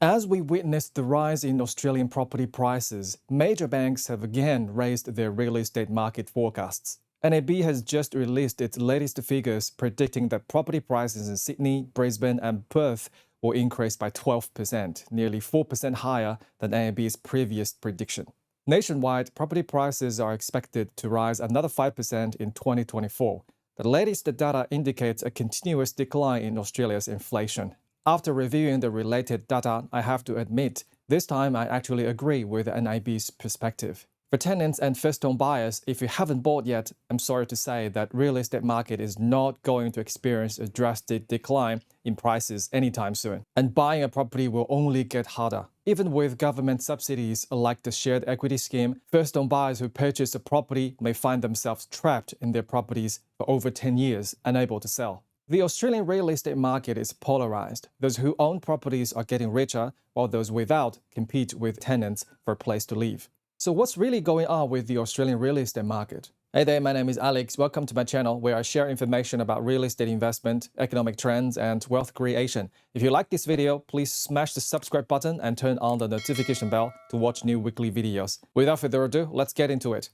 As we witnessed the rise in Australian property prices, major banks have again raised their real estate market forecasts. NAB has just released its latest figures predicting that property prices in Sydney, Brisbane, and Perth will increase by 12%, nearly 4% higher than NAB's previous prediction. Nationwide, property prices are expected to rise another 5% in 2024. The latest data indicates a continuous decline in Australia's inflation. After reviewing the related data, I have to admit, this time I actually agree with NIB's perspective. For tenants and first-home buyers, if you haven't bought yet, I'm sorry to say that real estate market is not going to experience a drastic decline in prices anytime soon. And buying a property will only get harder. Even with government subsidies like the shared equity scheme, first-home buyers who purchase a property may find themselves trapped in their properties for over 10 years, unable to sell. The Australian real estate market is polarized. Those who own properties are getting richer, while those without compete with tenants for a place to live. So what's really going on with the Australian real estate market? Hey there, my name is Alex. Welcome to my channel where I share information about real estate investment, economic trends, and wealth creation. If you like this video, please smash the subscribe button and turn on the notification bell to watch new weekly videos. Without further ado, let's get into it.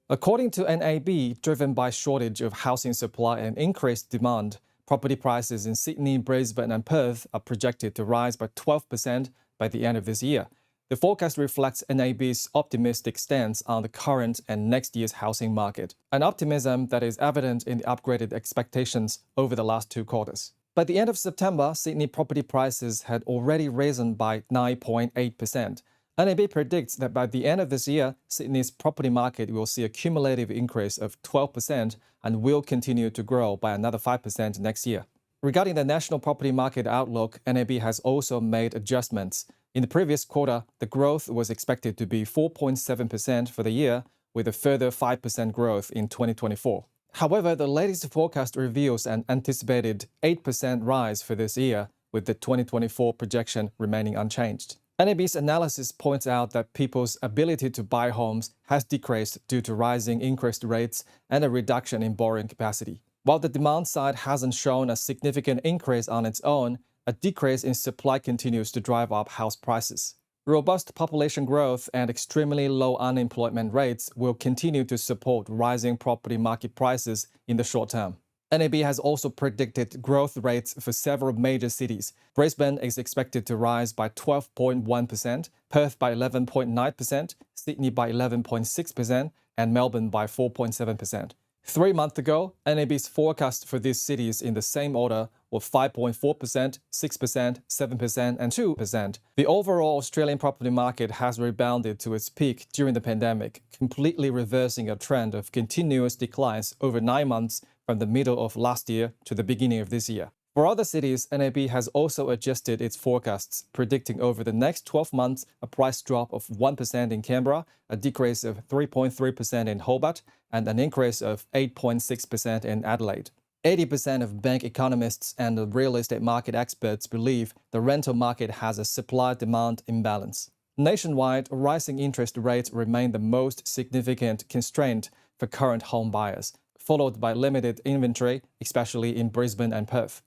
According to NAB, driven by shortage of housing supply and increased demand, property prices in Sydney, Brisbane, and Perth are projected to rise by 12% by the end of this year. The forecast reflects NAB's optimistic stance on the current and next year's housing market, an optimism that is evident in the upgraded expectations over the last 2 quarters. By the end of September, Sydney property prices had already risen by 9.8%. NAB predicts that by the end of this year, Sydney's property market will see a cumulative increase of 12% and will continue to grow by another 5% next year. Regarding the national property market outlook, NAB has also made adjustments. In the previous quarter, the growth was expected to be 4.7% for the year, with a further 5% growth in 2024. However, the latest forecast reveals an anticipated 8% rise for this year, with the 2024 projection remaining unchanged. NAB's analysis points out that people's ability to buy homes has decreased due to rising interest rates and a reduction in borrowing capacity. While the demand side hasn't shown a significant increase on its own, a decrease in supply continues to drive up house prices. Robust population growth and extremely low unemployment rates will continue to support rising property market prices in the short term. NAB has also predicted growth rates for several major cities. Brisbane is expected to rise by 12.1%, Perth by 11.9%, Sydney by 11.6%, and Melbourne by 4.7%. 3 months ago, NAB's forecast for these cities in the same order were 5.4%, 6%, 7%, and 2%. The overall Australian property market has rebounded to its peak during the pandemic, completely reversing a trend of continuous declines over 9 months from the middle of last year to the beginning of this year. For other cities, NAB has also adjusted its forecasts, predicting over the next 12 months a price drop of 1% in Canberra, a decrease of 3.3% in Hobart, and an increase of 8.6% in Adelaide. 80% of bank economists and the real estate market experts believe the rental market has a supply-demand imbalance. Nationwide, rising interest rates remain the most significant constraint for current home buyers, followed by limited inventory, especially in Brisbane and Perth.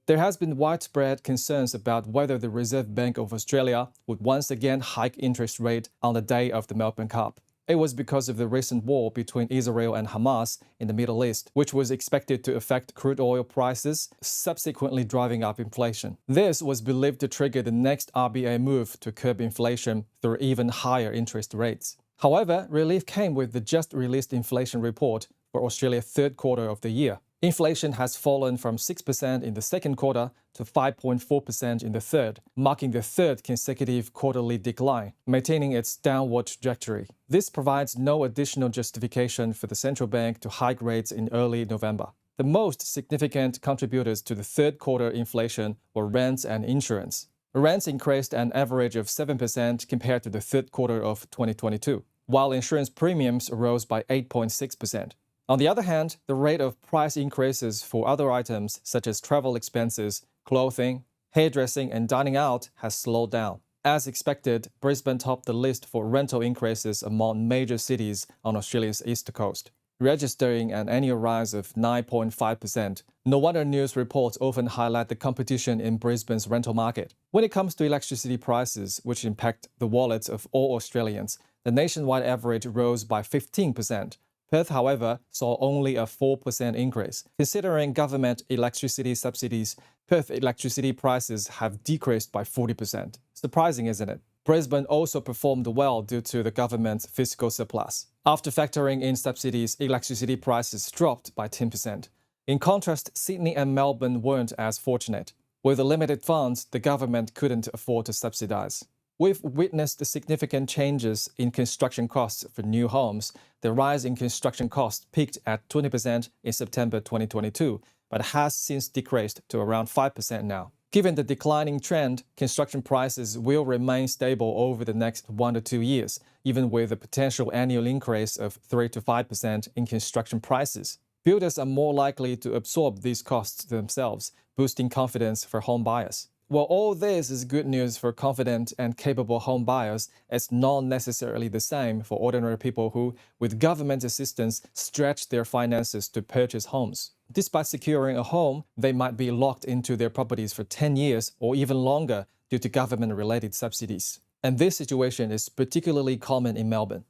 There has been widespread concerns about whether the Reserve Bank of Australia would once again hike interest rate on the day of the Melbourne Cup. It was because of the recent war between Israel and Hamas in the Middle East, which was expected to affect crude oil prices, subsequently driving up inflation. This was believed to trigger the next RBA move to curb inflation through even higher interest rates. However, relief came with the just-released inflation report for Australia's 3rd quarter of the year. Inflation has fallen from 6% in the 2nd quarter to 5.4% in the 3rd, marking the 3rd consecutive quarterly decline, maintaining its downward trajectory. This provides no additional justification for the central bank to hike rates in early November. The most significant contributors to the 3rd quarter inflation were rents and insurance. Rents increased an average of 7% compared to the 3rd quarter of 2022, while insurance premiums rose by 8.6%. On the other hand, the rate of price increases for other items such as travel expenses, clothing, hairdressing, and dining out has slowed down. As expected, Brisbane topped the list for rental increases among major cities on Australia's east coast, registering an annual rise of 9.5%, No wonder news reports often highlight the competition in Brisbane's rental market. When it comes to electricity prices, which impact the wallets of all Australians, the nationwide average rose by 15%. Perth, however, saw only a 4% increase. Considering government electricity subsidies, Perth electricity prices have decreased by 40%. Surprising, isn't it? Brisbane also performed well due to the government's fiscal surplus. After factoring in subsidies, electricity prices dropped by 10%. In contrast, Sydney and Melbourne weren't as fortunate. With the limited funds, the government couldn't afford to subsidise. We've witnessed significant changes in construction costs for new homes. The rise in construction costs peaked at 20% in September 2022, but has since decreased to around 5% now. Given the declining trend, construction prices will remain stable over the next 1 to 2 years, even with a potential annual increase of 3 to 5% in construction prices. Builders are more likely to absorb these costs themselves, boosting confidence for home buyers. While all this is good news for confident and capable home buyers, it's not necessarily the same for ordinary people who, with government assistance, stretch their finances to purchase homes. Despite securing a home, they might be locked into their properties for 10 years or even longer due to government-related subsidies. And this situation is particularly common in Melbourne.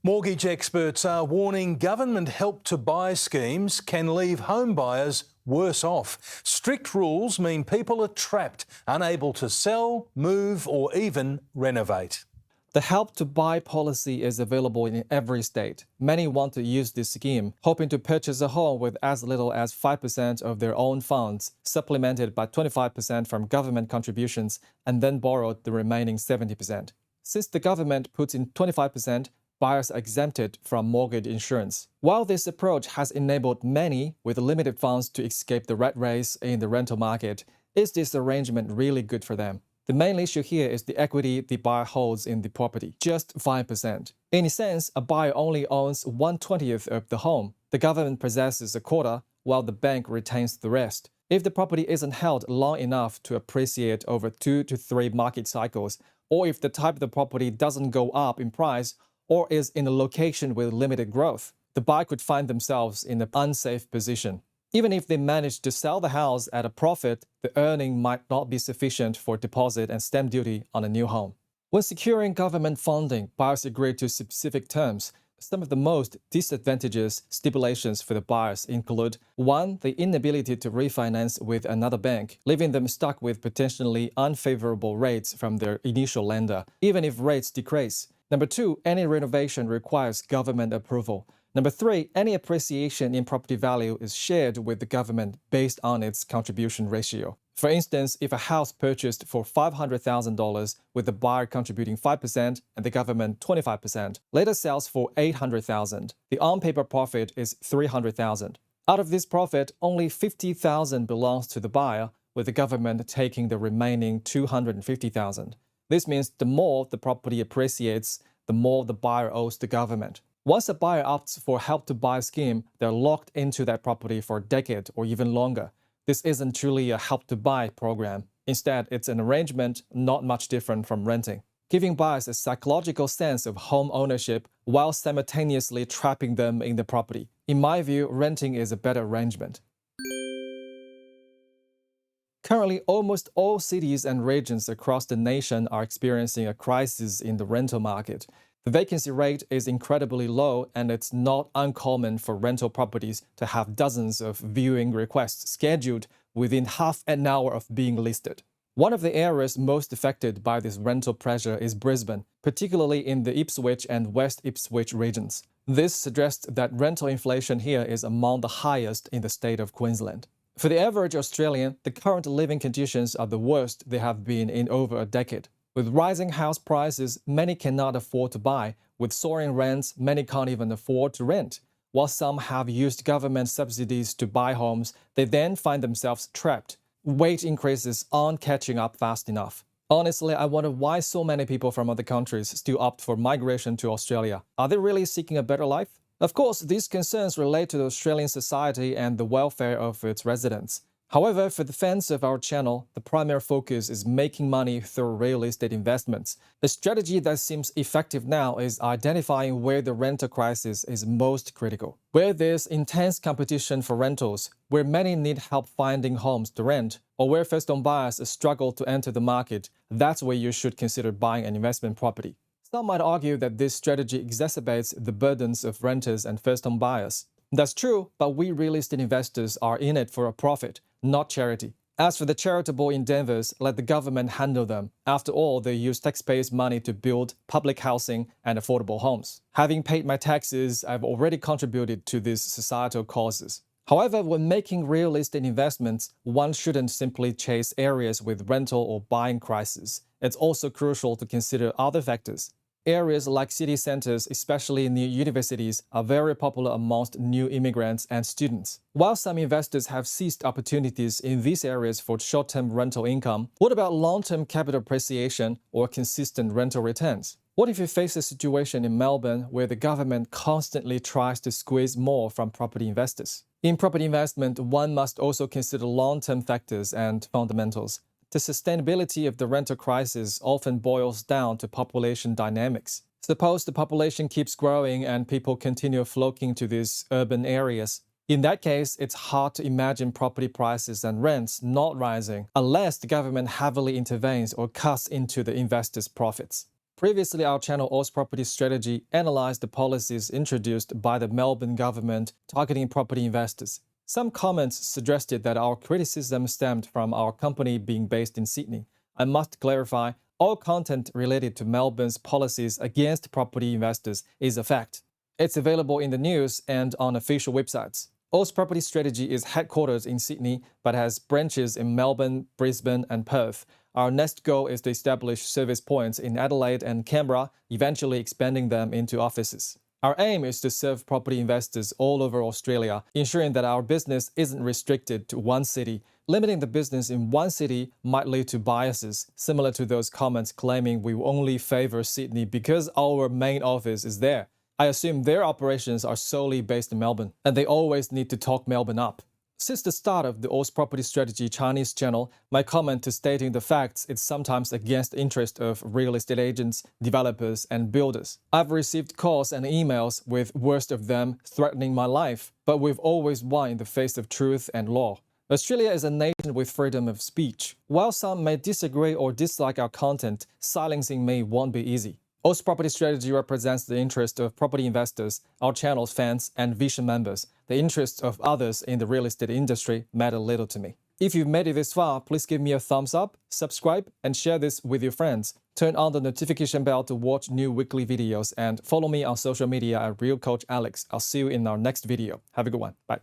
Mortgage experts are warning government help-to-buy schemes can leave home buyers worse off. Strict rules mean people are trapped, unable to sell, move, or even renovate. The help-to-buy policy is available in every state. Many want to use this scheme, hoping to purchase a home with as little as 5% of their own funds, supplemented by 25% from government contributions, and then borrow the remaining 70%. Since the government puts in 25%, buyers are exempted from mortgage insurance. While this approach has enabled many with limited funds to escape the rat race in the rental market, is this arrangement really good for them? The main issue here is the equity the buyer holds in the property, just 5%. In a sense, a buyer only owns 1/20th of the home. The government possesses a quarter, while the bank retains the rest. If the property isn't held long enough to appreciate over 2 to 3 market cycles, or if the type of the property doesn't go up in price, or is in a location with limited growth, the buyer could find themselves in an unsafe position. Even if they manage to sell the house at a profit, the earning might not be sufficient for deposit and stamp duty on a new home. When securing government funding, buyers agree to specific terms. Some of the most disadvantageous stipulations for the buyers include 1. The inability to refinance with another bank, leaving them stuck with potentially unfavorable rates from their initial lender, even if rates decrease. Number 2, any renovation requires government approval. Number 3, any appreciation in property value is shared with the government based on its contribution ratio. For instance, if a house purchased for $500,000 with the buyer contributing 5% and the government 25%, later sells for $800,000, the on-paper profit is $300,000. Out of this profit, only $50,000 belongs to the buyer, with the government taking the remaining $250,000. This means the more the property appreciates, the more the buyer owes the government. Once a buyer opts for a help-to-buy scheme, they're locked into that property for a decade or even longer. This isn't truly a help-to-buy program. Instead, it's an arrangement not much different from renting, giving buyers a psychological sense of home ownership while simultaneously trapping them in the property. In my view, renting is a better arrangement. Currently, almost all cities and regions across the nation are experiencing a crisis in the rental market. The vacancy rate is incredibly low, and it's not uncommon for rental properties to have dozens of viewing requests scheduled within half an hour of being listed. One of the areas most affected by this rental pressure is Brisbane, particularly in the Ipswich and West Ipswich regions. This suggests that rental inflation here is among the highest in the state of Queensland. For the average Australian, the current living conditions are the worst they have been in over a decade. With rising house prices, many cannot afford to buy. With soaring rents, many can't even afford to rent. While some have used government subsidies to buy homes, they then find themselves trapped. Wage increases aren't catching up fast enough. Honestly, I wonder why so many people from other countries still opt for migration to Australia. Are they really seeking a better life? Of course, these concerns relate to the Australian society and the welfare of its residents. However, for the fans of our channel, the primary focus is making money through real estate investments. The strategy that seems effective now is identifying where the rental crisis is most critical. Where there's intense competition for rentals, where many need help finding homes to rent, or where first-home buyers struggle to enter the market, that's where you should consider buying an investment property. Some might argue that this strategy exacerbates the burdens of renters and first-home buyers. That's true, but we real estate investors are in it for a profit, not charity. As for the charitable endeavors, let the government handle them. After all, they use taxpayers' money to build public housing and affordable homes. Having paid my taxes, I've already contributed to these societal causes. However, when making real estate investments, one shouldn't simply chase areas with rental or buying crises. It's also crucial to consider other factors. Areas like city centers, especially near universities, are very popular amongst new immigrants and students. While some investors have seized opportunities in these areas for short-term rental income, what about long-term capital appreciation or consistent rental returns? What if you face a situation in Melbourne where the government constantly tries to squeeze more from property investors? In property investment, one must also consider long-term factors and fundamentals. The sustainability of the rental crisis often boils down to population dynamics. Suppose the population keeps growing and people continue flocking to these urban areas. In that case, it's hard to imagine property prices and rents not rising unless the government heavily intervenes or cuts into the investors' profits. Previously, our channel Oz Property Strategy analyzed the policies introduced by the Melbourne government targeting property investors. Some comments suggested that our criticism stemmed from our company being based in Sydney. I must clarify, all content related to Melbourne's policies against property investors is a fact. It's available in the news and on official websites. Oz Property Strategy is headquartered in Sydney but has branches in Melbourne, Brisbane and Perth. Our next goal is to establish service points in Adelaide and Canberra, eventually expanding them into offices. Our aim is to serve property investors all over Australia, ensuring that our business isn't restricted to one city. Limiting the business in one city might lead to biases, similar to those comments claiming we only favor Sydney because our main office is there. I assume their operations are solely based in Melbourne, and they always need to talk Melbourne up. Since the start of the Oz Property Strategy Chinese channel, my comment to stating the facts is sometimes against the interest of real estate agents, developers, and builders. I've received calls and emails with worst of them threatening my life, but we've always won in the face of truth and law. Australia is a nation with freedom of speech. While some may disagree or dislike our content, silencing me won't be easy. Oz Property Strategy represents the interest of property investors, our channel's fans, and Vision members. The interests of others in the real estate industry matter little to me. If you've made it this far, please give me a thumbs up, subscribe, and share this with your friends. Turn on the notification bell to watch new weekly videos, and follow me on social media at Real Coach Alex. I'll see you in our next video. Have a good one. Bye.